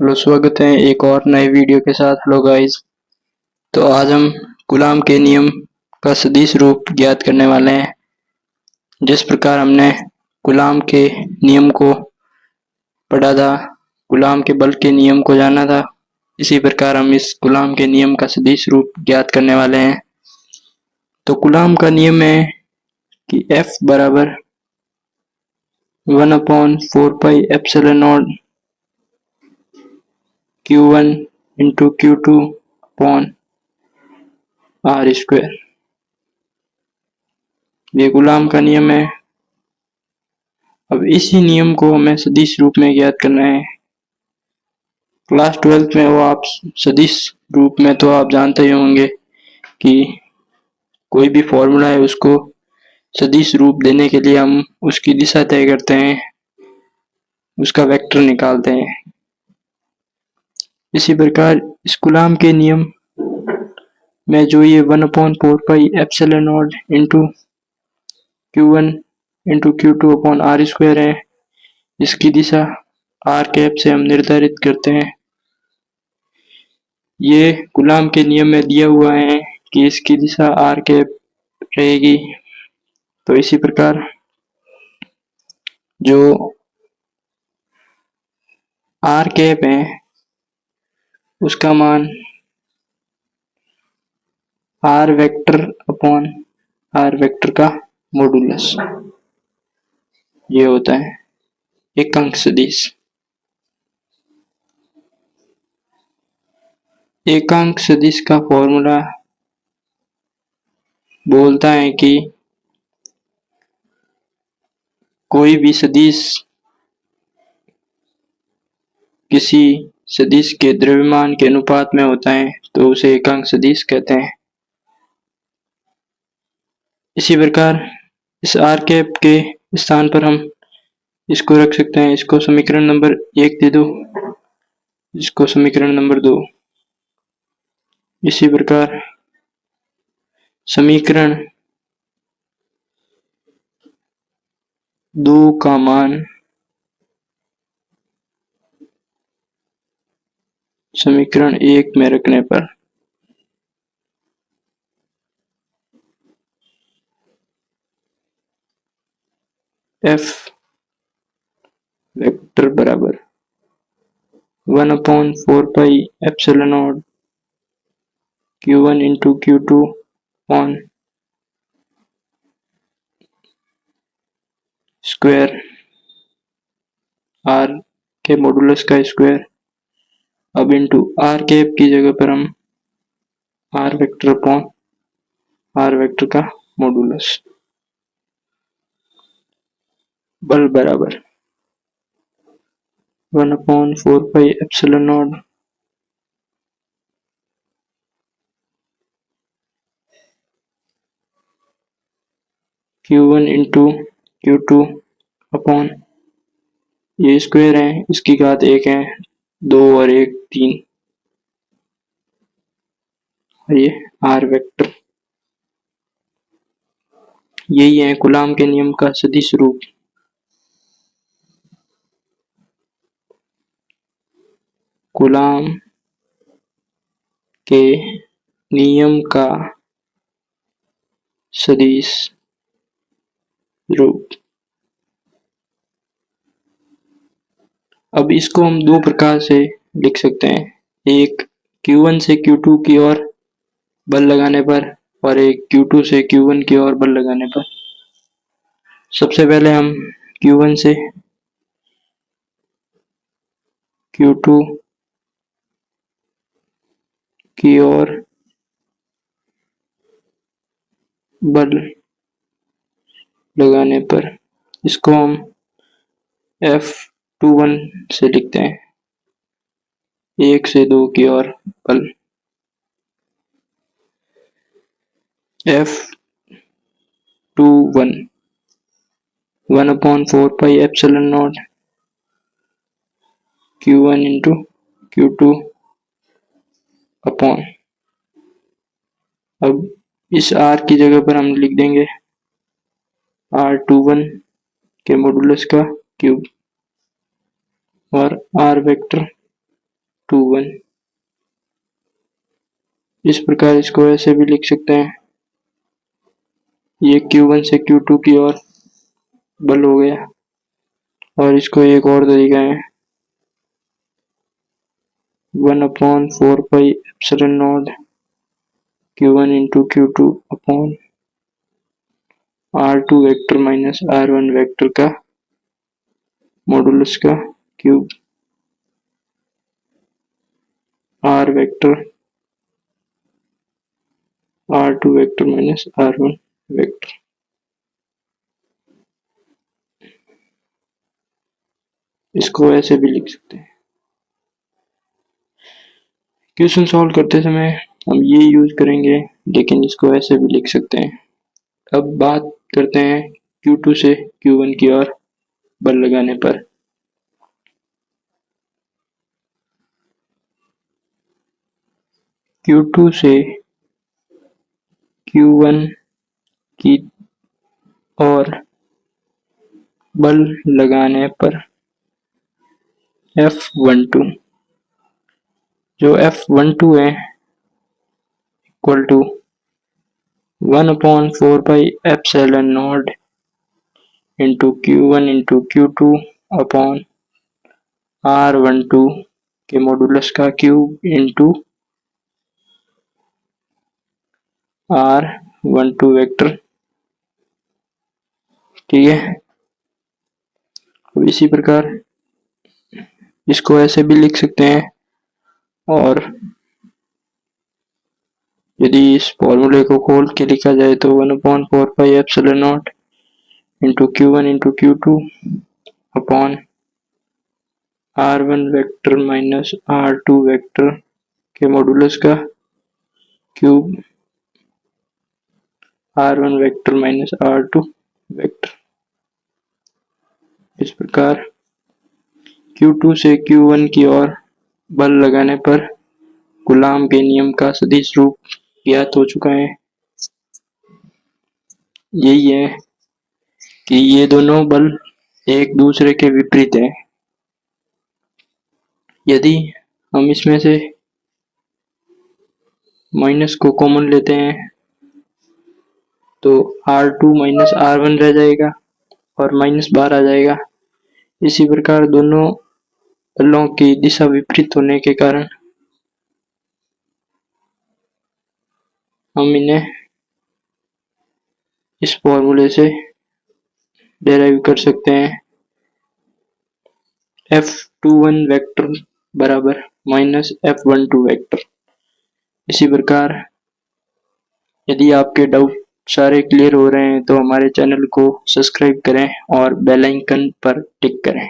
Hello, स्वागत है एक और नए वीडियो के साथ। Hello guys. तो आज हम कूलॉम के नियम का सदिश रूप ज्ञात करने वाले हैं। जिस प्रकार हमने कूलॉम के नियम को पढ़ा था, कूलॉम के बल के नियम को जाना था, इसी प्रकार हम इस कूलॉम के नियम का सदिश रूप ज्ञात करने वाले हैं। तो कूलॉम का नियम है कि F बराबर 1/4πε0 Q1 into Q2 upon R²। ये कूलॉम का नियम है। अब इसी नियम को हमें सदिश रूप में ज्ञात करना है। क्लास 12th में वो आप सदिश रूप में तो आप जानते ही होंगे कि कोई भी फॉर्मूला है उसको सदिश रूप देने के लिए हम उसकी दिशा तय करते हैं, उसका वेक्टर निकालते हैं। इसी प्रकार इस कूलॉम के नियम में जो ये 1/4πε0 into Q1 into Q2 upon R² है, इसकी दिशा R कैप से हम निर्धारित करते हैं। ये कूलॉम के नियम में दिया हुआ है कि इसकी दिशा R कैप रहेगी। तो इसी प्रकार जो R कैप है उसका मान R vector upon R vector का मॉडुलस, ये होता है एकांक सदिश। एकांक सदिश का फॉर्मूला बोलता है कि कोई भी सदिश किसी सदिश के द्रव्यमान के अनुपात में होता है तो उसे एकांक सदिश कहते हैं। इसी प्रकार इस R कैप के स्थान पर हम इसको रख सकते हैं। इसको समीकरण नंबर 1 दे दो, इसको समीकरण नंबर 2। इसी प्रकार समीकरण 2 का मान समीकरण 1 में रखने पर F वेक्टर बराबर 1/4πε0 Q1 into Q2 upon square R के मॉडुलस का स्क्वायर। अब इंटू R कैप की जगह पर हम R vector upon R vector का मॉडुलस। बल बराबर 1/4πε0 Q1 इंटू Q2 अपॉन ये स्क्वायर है, इसकी घात 1 है, 2 और 1 3, ये R वेक्टर। यही है कूलॉम के नियम का सदिश रूप। कूलॉम के नियम का सदिश रूप। अब इसको हम दो प्रकार से लिख सकते हैं, एक Q1 से Q2 की ओर बल लगाने पर और एक Q2 से Q1 की ओर बल लगाने पर। सबसे पहले हम Q1 से Q2 की ओर बल लगाने पर इसको हम F21 से लिखते हैं, 1 से 2 की ओर बल। F21 1/4πε0 Q1 into Q2 upon, अब इस R की जगह पर हम लिख देंगे R21 के मॉडुलस का क्यूब और R वेक्टर Q1। इस प्रकार इसको ऐसे भी लिख सकते हैं, ये Q1 से Q2 की ओर बल हो गया। और इसको एक और तरीका है, 1/4πε0 Q1 into Q2 upon R2 vector minus R1 vector का मॉडुलस का cube R vector R2 vector minus R1 vector. इसको ऐसे भी लिख सकते हैं। क्वेश्चन सॉल्व करते समय हम ये यूज करेंगे, लेकिन इसको ऐसे भी लिख सकते हैं। अब बात करते हैं Q2 से Q1 की ओर बल लगाने पर। Q2 से Q1 की ओर बल लगाने पर F12, जो F12 है equal to 1/4πε0 into Q1 into Q2 upon R12 के मॉडुलस का क्यूब इंटू R12 वेक्टर। ठीक है, अब इसी प्रकार इसको ऐसे भी लिख सकते हैं। और यदि इस फॉर्मूले को खोल के लिखा जाए तो 1/4πε0 into Q1 into Q2 upon R1 vector minus R2 vector के मॉडुलस का cube R1 vector minus R2 vector. इस प्रकार Q2 से Q1 की ओर बल लगाने पर कूलाम के नियम का सदिश रूप ज्ञात हो चुका है। यही है कि ये दोनों बल एक दूसरे के विपरीत हैं। यदि हम इसमें से माइनस को कॉमन लेते हैं तो R2 माइनस R1 रह जाएगा और माइनस बाहर आ जाएगा। इसी प्रकार दोनों बलों की दिशा विपरीत होने के कारण हम इन्हें इस फॉर्मूले से डेराइव कर सकते हैं। F21 वेक्टर बराबर माइनस F12 वेक्टर। इसी प्रकार यदि आपके डाउट सारे क्लियर हो रहे हैं तो हमारे चैनल को सब्सक्राइब करें और बेल आइकन पर टिक करें।